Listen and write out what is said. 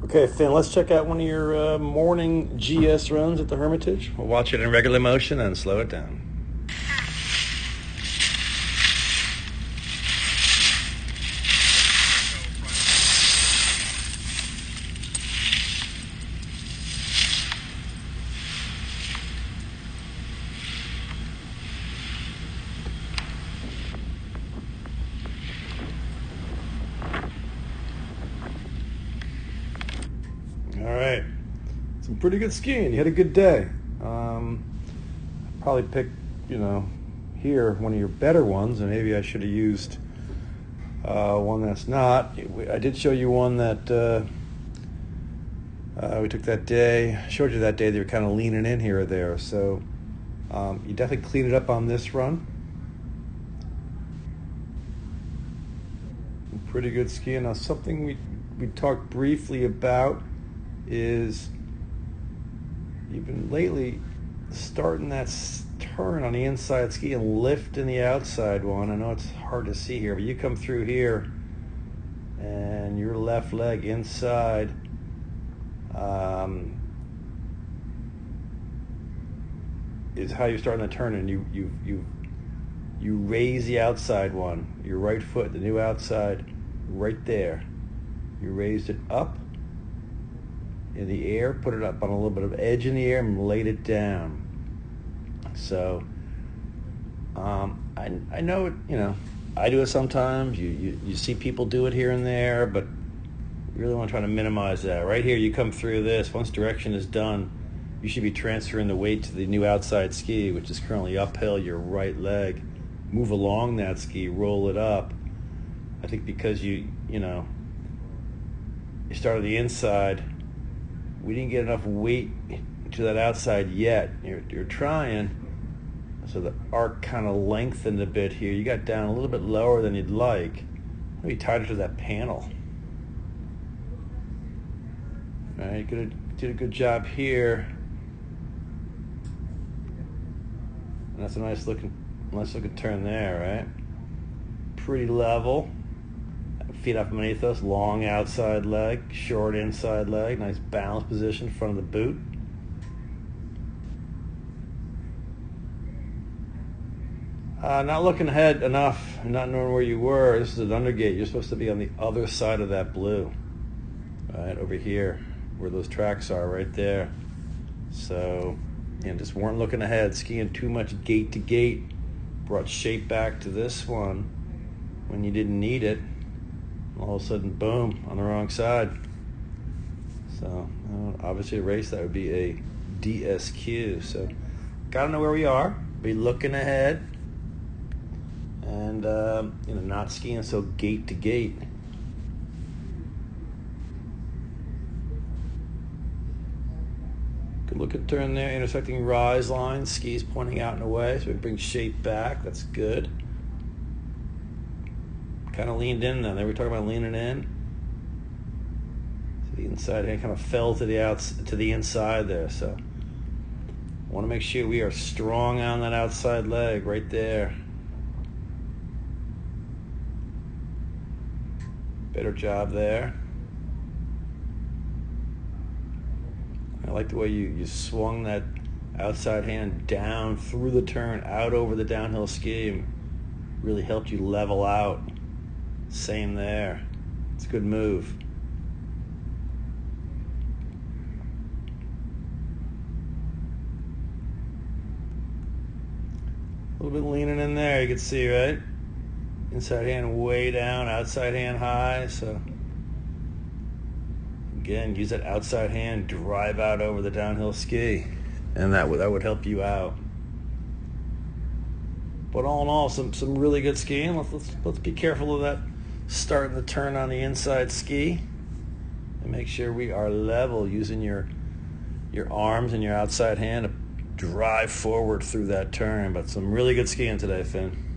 Okay, Finn, let's check out one of your morning GS runs at the Hermitage. We'll watch it in regular motion and slow it down. All right, some pretty good skiing. You had a good day. Probably picked, here one of your better ones, and maybe I should have used one that's not. I did show you one that we took that day. I showed you that day. They were kind of leaning in here or there, so you definitely clean it up on this run. Pretty good skiing. Now, something we talked briefly about is you've been lately starting that turn on the inside ski and lifting the outside one. I know it's hard to see here, but you come through here and your left leg inside is how you're starting the turn, and you raise the outside one, your right foot, the new outside, right there. You raised it up in the air, put it up on a little bit of edge in the air, and laid it down. So I know it, I do it sometimes. You see people do it here and there, but you really want to try to minimize that. Right here, you come through this. Once direction is done, you should be transferring the weight to the new outside ski, which is currently uphill, your right leg. Move along that ski, roll it up. I think because you started the inside, we didn't get enough weight to that outside yet. You're trying, so the arc kind of lengthened a bit here. You got down a little bit lower than you'd like. Maybe tighter to that panel. All right, you did a good job here. And that's a nice looking turn there, right? Pretty level. Feet up underneath us, long outside leg, short inside leg, nice balance position in front of the boot. Not looking ahead enough, not knowing where you were. This is an undergate. You're supposed to be on the other side of that blue, right over here, where those tracks are, right there. So, just weren't looking ahead, skiing too much gate to gate. Brought shape back to this one when you didn't need it. All of a sudden, boom, on the wrong side. So, obviously a race, that would be a DSQ. So, got to know where we are, be looking ahead, and, not skiing so gate to gate. Good looking turn there, intersecting rise lines, skis pointing out and away, so we bring shape back, that's good. Kind of leaned in then. They were talking about leaning in. So the inside hand kind of fell to the inside there. So I want to make sure we are strong on that outside leg right there. Better job there. I like the way you swung that outside hand down through the turn, out over the downhill ski. Really helped you level out. Same there. It's a good move. A little bit leaning in there, you can see, right? Inside hand way down, outside hand high. So again, use that outside hand, drive out over the downhill ski, and that would help you out. But all in all, some really good skiing. Let's be careful of that starting the turn on the inside ski, and make sure we are level, using your arms and your outside hand to drive forward through that turn. But some really good skiing today, Finn.